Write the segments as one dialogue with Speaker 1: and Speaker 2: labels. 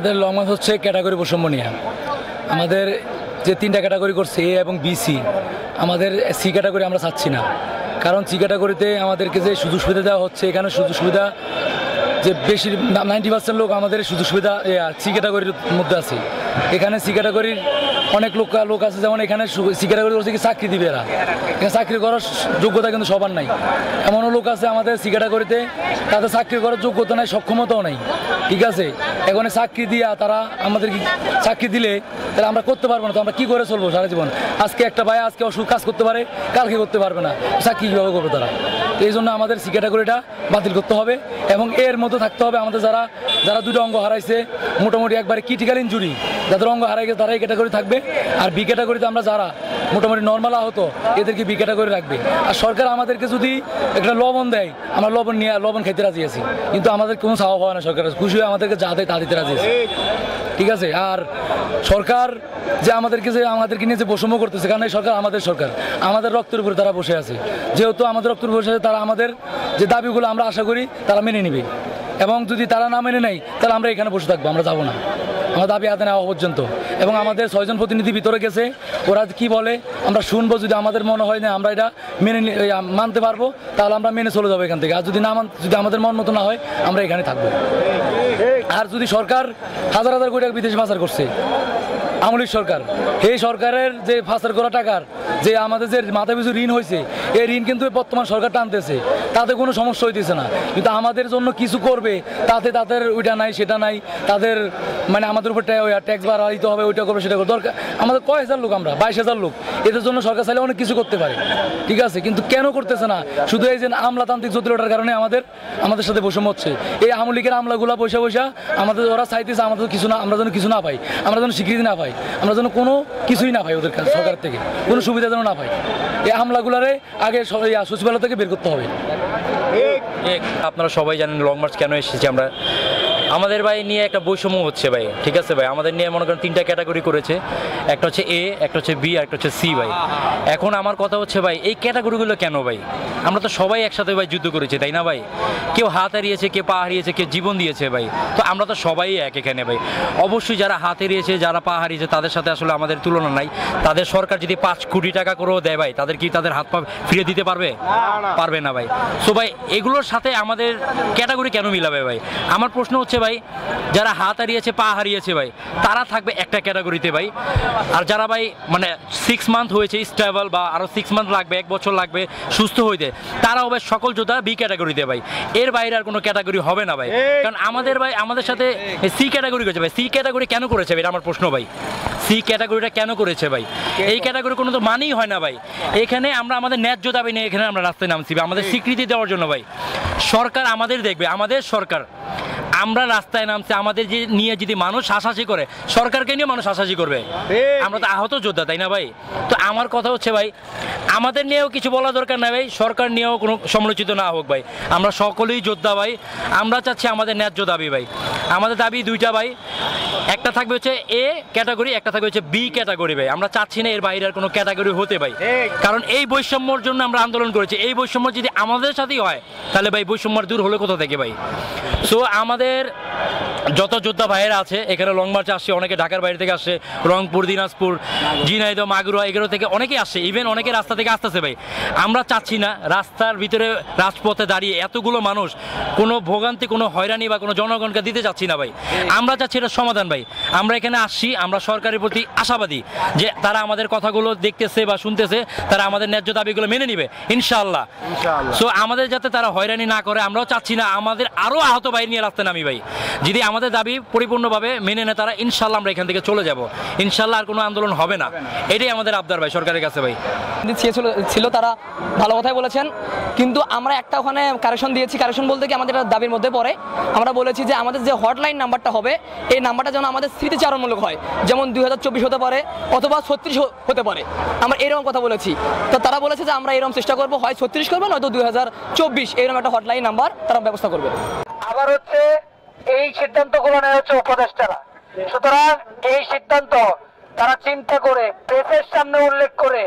Speaker 1: আমাদের long March হচ্ছে category বৈষম্য নিয়ে। আমাদের যে 3টা ক্যাটাগরি করছে এ এবং বিসি, আমাদের সি ক্যাটাগরি আমরা চাচ্ছি না। কারণ সি ক্যাটাগরিতে আমাদেরকে যে সুযোগ সুবিধা দেওয়া হচ্ছে, এখানে সুযোগ সুবিধা যে বেশি 90% লোক আমাদের সুযোগ সুবিধা সি ক্যাটাগরির মধ্যে আছে। এখানে সি ক্যাটাগরির অনেক লোক আছে, যেমন এখানে সি ক্যাটাগরি করছে কি চাকরি দিবে এরা, এখানে চাকরি করার যোগ্যতা কিন্তু সবার নাই। এমনও লোক আছে আমাদের সি ক্যাটাগরিতে, তাদের চাকরি করার যোগ্যতা নাই, সক্ষমতাও নাই। ঠিক আছে, এখন চাকরি দিয়া তারা আমাদের চাকরি দিলে তাহলে আমরা করতে পারবো না, তো আমরা কী করে চলবো সারা জীবন? আজকে একটা ভাই আজকে অসুখ কাজ করতে পারে, কালকে করতে পারবে না, চাকরি কীভাবে করবে তারা? তো এই জন্য আমাদের সি ক্যাটাগরিটা বাতিল করতে হবে এবং এর মধ্যে থাকতে হবে আমাদের যারা 2টা অঙ্গ হারাইছে, মোটামুটি একবারে ক্রিটিক্যাল ইনজুরি যাদের অঙ্গ হারাই গেছে তারা এই ক্যাটাগরি থাকবে। আর বি ক্যাটাগরিতে আমরা যারা মোটামুটি নর্মাল আহত এদেরকে বি ক্যাটাগরি রাখবে। আর সরকার আমাদেরকে যদি একটা লবণ দেয়, আমরা লবণ খেতে রাজি আছি, কিন্তু আমাদের কোনো চাওয়া হয় না। সরকার খুশি হয়ে আমাদেরকে যা দেয় তা দিতে রাজি আছে। ঠিক আছে, আর সরকার যে আমাদেরকে নিয়ে যে বৈষম্য করতেছে, কারণ এই সরকার আমাদের সরকার, আমাদের রক্তের উপরে তারা বসে আছে। যেহেতু আমাদের রক্তের উপরে বসে আছে, তারা আমাদের যে দাবিগুলো আমরা আশা করি তারা মেনে নেবে, এবং যদি তারা না মেনে নেয় তাহলে আমরা এখানে বসে থাকবো, আমরা যাবো না আমার দাবি হাতে নেওয়া পর্যন্ত। এবং আমাদের 6 জন প্রতিনিধি ভিতরে গেছে, ওরা কি বলে আমরা শুনবো। যদি আমাদের মনে হয় না আমরা এটা মানতে পারবো, তাহলে আমরা মেনে চলে যাবো এখান থেকে। আর যদি আমাদের মন মতো না হয় আমরা এখানে থাকবো। আর যদি সরকার হাজার কোটি টাকা বিদেশে পাচার করছে, আমলিক সরকার, এই সরকারের যে পাচার করা টাকার যে আমাদের যে মাথাপিছু ঋণ হয়েছে, এই ঋণ কিন্তু বর্তমান সরকার টানতেছে, তাতে কোনো সমস্যা হইতেছে না। কিন্তু আমাদের জন্য কিছু করবে, তাতে তাদের ওইটা নাই সেটা নাই, তাদের মানে আমাদের উপর ট্যাক্স বাড়াইতে হবে, ওইটা করবে সেটা করবে। দরকার আমাদের কয় হাজার লোক, আমরা 22,000 লোক, এদের জন্য সরকার চাইলে অনেক কিছু করতে পারে। ঠিক আছে, কিন্তু কেন করতেছে না? শুধু এই যে আমলাতান্ত্রিক জটিলতার কারণে আমাদের সাথে বৈষম্য হচ্ছে। এই আমলিকের আমলাগুলা পয়সা আমাদের ওরা চাইতেছে আমাদের কিছু না, আমরা যেন কিছু না পাই, আমরা যেন স্বীকৃতি না পাই, আমরা যেন কোনো কিছুই না পাই, ওদের কাছে সরকার থেকে কোনো সুবিধা যেন না পাই। এই আমলাগুলারে আগে সচিবালয় থেকে বের করতে হবে।
Speaker 2: আপনারা সবাই জানেন লং মার্চ কেন এসেছি আমরা। আমাদের ভাই নিয়ে একটা বৈষম্য হচ্ছে ভাই। ঠিক আছে ভাই, আমাদের নিয়ে মনে করেন 3টা ক্যাটাগরি করেছে, একটা হচ্ছে এ, একটা হচ্ছে বি, আর একটা হচ্ছে সি ভাই। এখন আমার কথা হচ্ছে ভাই, এই ক্যাটাগরিগুলো কেন ভাই? আমরা তো সবাই একসাথে ভাই যুদ্ধ করেছি, তাই না ভাই? কেউ হাত হারিয়েছে, কেউ পা হারিয়েছে, কেউ জীবন দিয়েছে ভাই। তো আমরা তো সবাই এক এখানে ভাই। অবশ্যই যারা হাত হারিয়েছে, যারা পা হারিয়েছে, তাদের সাথে আসলে আমাদের তুলনা নাই। তাদের সরকার যদি 5 কোটি টাকা করেও দেয় ভাই, তাদের কি তাদের হাত পা ফিরে দিতে পারবে? পারবে না ভাই। সো ভাই এগুলোর সাথে আমাদের ক্যাটাগরি কেন মিলাবে ভাই? আমার প্রশ্ন হচ্ছে ভাই, যারা হাত হারিয়েছে, পা হারিয়েছে ভাই, তারা থাকবে একটা ক্যাটাগরিতে ভাই। আর যারা ভাই মানে 6 মান্থ হয়েছে স্টেবল, বা আরো 6 মান্থ লাগবে, 1 বছর লাগবে সুস্থ হইতে, তারাও ভাই সকল যোদ্ধা বি ক্যাটাগরিতে ভাই। এর বাইরে আর কোনো ক্যাটাগরি হবে না ভাই। কারণ আমাদের ভাই আমাদের সাথে সি ক্যাটাগরি করেছে ভাই। সি ক্যাটাগরি কেন করেছে ভাই? আমার প্রশ্ন ভাই, সি ক্যাটাগরিটা কেন করেছে ভাই? এই ক্যাটাগরি কোনো তো মানেই হয় না ভাই। এখানে আমরা আমাদের ন্যায্য দাবি নিয়ে এখানে আমরা রাস্তায় নামছি, আমাদের স্বীকৃতি দেওয়ার জন্য ভাই। সরকার আমাদের দেখবে, আমাদের সরকার, আমরা রাস্তায় নামছি, আমাদের যে নিয়ে যদি মানুষ হাসাহাসি করে, সরকারকে নিয়ে মানুষ হাসাহাসি করবে। আমরা তো আহত যোদ্ধা, তাই না ভাই? তো আমার কথা হচ্ছে ভাই, আমাদের নিয়েও কিছু বলা দরকার নাই ভাই, সরকার নিয়েও কোনো সমালোচিত না হোক ভাই। আমরা সকলেই যোদ্ধা ভাই। আমরা চাচ্ছি আমাদের ন্যায্য দাবি ভাই। আমাদের দাবি 2টা ভাই, একটা থাকবে হচ্ছে এ ক্যাটাগরি, একটা থাকবে হচ্ছে বি ক্যাটাগরি ভাই। আমরা চাচ্ছি না এর বাইরে আর কোনো ক্যাটাগরি হতে ভাই। কারণ এই বৈষম্যর জন্য আমরা আন্দোলন করেছি। এই বৈষম্য যদি আমাদের সাথেই হয়, তাহলে ভাই বৈষম্য দূর হলে কোথা থেকে ভাই? সো আমাদের যত যোদ্ধা ভাইয়েরা আছে এখানে লং মার্চে আসছে, অনেকে ঢাকার বাইরে থেকে আসছে, রংপুর, দিনাজপুর, ঝিনাইদহ, মাগুরা এগুলো থেকে অনেকেই আসছে, ইভেন অনেকে রাস্তা থেকে আসতেছে ভাই। আমরা চাচ্ছি না রাস্তার ভিতরে রাজপথে দাঁড়িয়ে এতগুলো মানুষ কোনো ভোগান্তি, কোনো হয়রানি বা কোনো জনগণকে দিতে চাচ্ছি না ভাই। আমরা চাচ্ছি এটা সমাধান ভাই। আমরা এখানে আসছি, আমরা সরকারের প্রতি আশাবাদী যে তারা আমাদের কথাগুলো দেখতেছে বা শুনতেছে, তারা আমাদের ন্যায্য দাবিগুলো মেনে নিবে ইনশাআল্লাহ। সো আমাদের যাতে তারা হয়রানি না করে, আমরাও চাচ্ছি না আমাদের আরও আহত ভাই নিয়ে রাস্তায় নামি ভাই। যদি আমাদের দাবি পরিপূর্ণভাবে মেনে নেয় তারা, ইনশাআল্লাহ আমরা এখান থেকে চলে যাব, ইনশাআল্লাহ আর কোনো আন্দোলন হবে না। এটাই আমাদের আবদার ভাই সরকারের কাছে ভাই।
Speaker 3: ছিল তারা ভালো কথাই বলেছেন, কিন্তু আমরা একটা ওখানে কারেকশন দিয়েছি। কারেকশন বলতে কি আমাদের দাবির মধ্যে পড়ে, আমরা বলেছি যে আমাদের যে হটলাইন নাম্বারটা হবে, এই নাম্বারটা যেন আমাদের স্মৃতিচারণমূলক হয়, যেমন 2024 হতে পারে অথবা 36 হতে পারে, আমরা এরকম কথা বলেছি। তো তারা বলেছে যে আমরা এরকম চেষ্টা করবো, হয় 36 করবো, নয়তো 2024 এরকম একটা হটলাইন নাম্বার তারা ব্যবস্থা করবে।
Speaker 4: আবার হচ্ছে এই সিদ্ধান্তগুলো নেয় হচ্ছে উপদেষ্টারা। সুতরাং এই সিদ্ধান্ত তারা চিন্তা করে প্রেসের সামনে উল্লেখ করে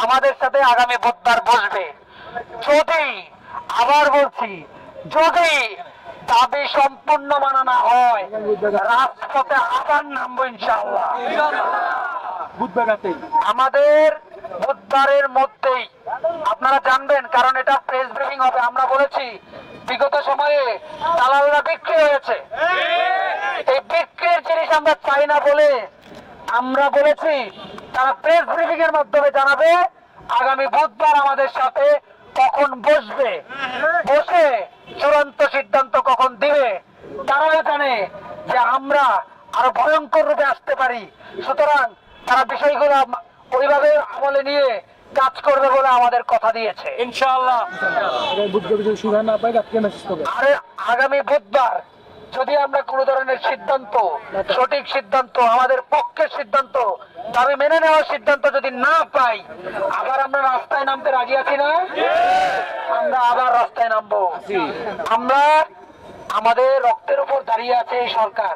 Speaker 4: আমাদের সাথে আগামী বুধবার বসবে। যদি, আবার বলছি, যদি দাবি সম্পূর্ণ মানা না হয় রাজপথে আবার নামবো ইনশাআল্লাহ। আমাদের বুধবারের মধ্যেই আপনারা জানবেন, কারণ এটা প্রেস ব্রিফিং হবে। আমরা বলেছি বিগত সময়ে দালালরা বিক্রি হয়েছে, এই বিক্রির জিনিস আমরা চাই না বলে আমরা বলেছি তারা প্রেস ব্রিফিং এর মাধ্যমে জানাবে আগামী বুধবার আমাদের সাথে কখন বসবে, বসে চূড়ান্ত সিদ্ধান্ত কখন দিবে। তারাও জানে যে আমরা আরো ভয়ঙ্কর রূপে আসতে পারি, সুতরাং তারা বিষয়গুলো ওইভাবে আমলে নিয়ে কাজ করবে বলে আমাদের কথা দিয়েছে ইনশাআল্লাহ। আরে আগামী বুধবার যদি আমরা কোনো ধরনের সিদ্ধান্ত, সঠিক সিদ্ধান্ত, আমাদের পক্ষের সিদ্ধান্ত, দাবি মেনে নেওয়ার সিদ্ধান্ত যদি না পাই, আবার আমরা রাস্তায় নামতে রাজি আছি না? আমরা আবার রাস্তায় নামবো। আমরা আমাদের রক্তের উপর দাঁড়িয়ে আছে এই সরকার,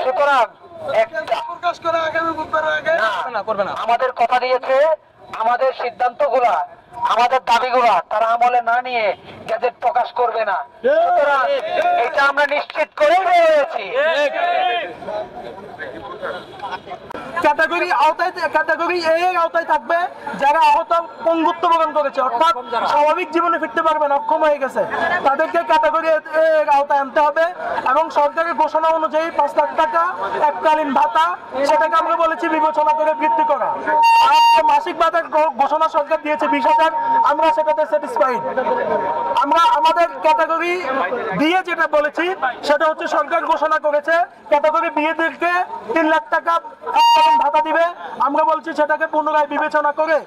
Speaker 4: সুতরাং আমাদের কথা দিয়েছে আমাদের সিদ্ধান্তগুলা, আমাদের দাবিগুলা তারা আমলে না নিয়ে গেজেট প্রকাশ করবে না, সুতরাং এটা আমরা নিশ্চিত করেই রয়েছি।
Speaker 5: ক্যাটাগরি আওতায়, ক্যাটাগরি এ এর আওতায় থাকবে যারা আহত পঙ্গুত্ব বরণ করেছে, অর্থাৎ স্বাভাবিক জীবনে ফিরতে পারবে না, অক্ষম হয়ে গেছে, তাদেরকে ক্যাটাগরি এ এর আওতায় আনতে হবে। এবং সরকারের ঘোষণা অনুযায়ী 5 লাখ টাকা এককালীন ভাতা, সেটাকে আমরা বলেছি বিবেচনা করে বৃদ্ধি করা। আর যে মাসিক ভাতার ঘোষণা সরকার দিয়েছে 20,000, আমরা সেটাতে স্যাটিসফাইড। আমরা আমাদের ক্যাটাগরি দিয়ে যেটা বলেছি সেটা হচ্ছে সরকার ঘোষণা করেছে ক্যাটাগরি বিয়েদেরকে 3 লাখ টাকা ভাতা দিবে, আমরা বলছি সেটাকে পুনরায় বিবেচনা করে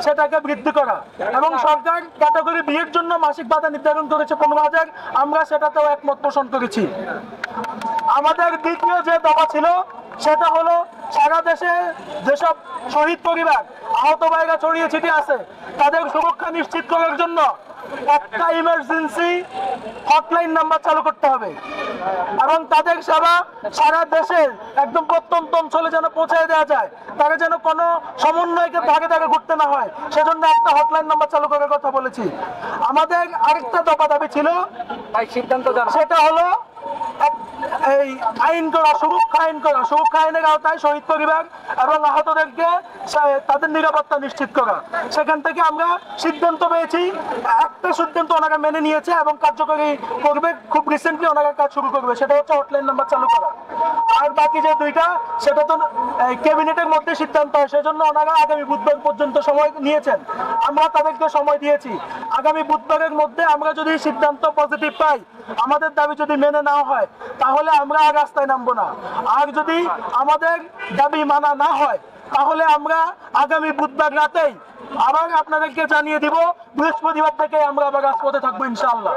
Speaker 5: সেটাকে বৃদ্ধি করা। এবং সরকার ক্যাটাগরি বিয়ের জন্য মাসিক ভাতা নির্ধারণ করেছে 15,000, আমরা সেটাতেও একমত পোষণ করেছি। আমাদের দ্বিতীয় যে দাবা ছিল সেটা হলো সারা দেশে যেসব শহীদ পরিবার, আহত ভাইরা ছড়িয়ে ছিটিয়ে আছে, তাদের সুরক্ষা নিশ্চিত করার জন্য একটা ইমার্জেন্সি হটলাইন নাম্বার চালু করতে হবে এবং তাদের সেবা সারা দেশের একদম প্রত্যন্ত অঞ্চলে যেন পৌঁছে দেওয়া যায়, তারা যেন কোনো সমন্বয়কে ধারে ধারে ঘুরতে না হয়, সেজন্য একটা হটলাইন নাম্বার চালু করার কথা বলেছি। আমাদের আরেকটা দফা দাবি ছিল, সেটা হলো এই আইন করা, সুরক্ষা আইন করা, সুরক্ষা আইনের আওতায় শহীদ পরিবার এবং আহতদেরকে তাদের নিরাপত্তা নিশ্চিত করা। সেখান থেকে আমরা সিদ্ধান্ত পেয়েছি, একটা সিদ্ধান্ত ওনারা মেনে নিয়েছে এবং কার্যকরী করবে, খুব রিসেন্টলি ওনারা কাজ শুরু করবে, সেটা হচ্ছে হটলাইন নাম্বার চালু করা। আর বাকি যে দুইটা সেটা তো ক্যাবিনেটের মধ্যে সিদ্ধান্ত হয়, সেজন্য ওনারা আগামী বুধবার পর্যন্ত সময় নিয়েছেন, আমরা তাদেরকে সময় দিয়েছি। আগামী বুধবারের মধ্যে আমরা যদি সিদ্ধান্ত পজিটিভ পাই, আমাদের দাবি যদি মেনে নেওয়া হয়, তাহলে আমরা আর রাস্তায় নামবো না। আর যদি আমাদের দাবি মানা না হয়, তাহলে আমরা আগামী বুধবার রাতেই আবার আপনাদেরকে জানিয়ে দিব, বৃহস্পতিবার থেকে আমরা আবার রাজপথে থাকবো ইনশাআল্লাহ।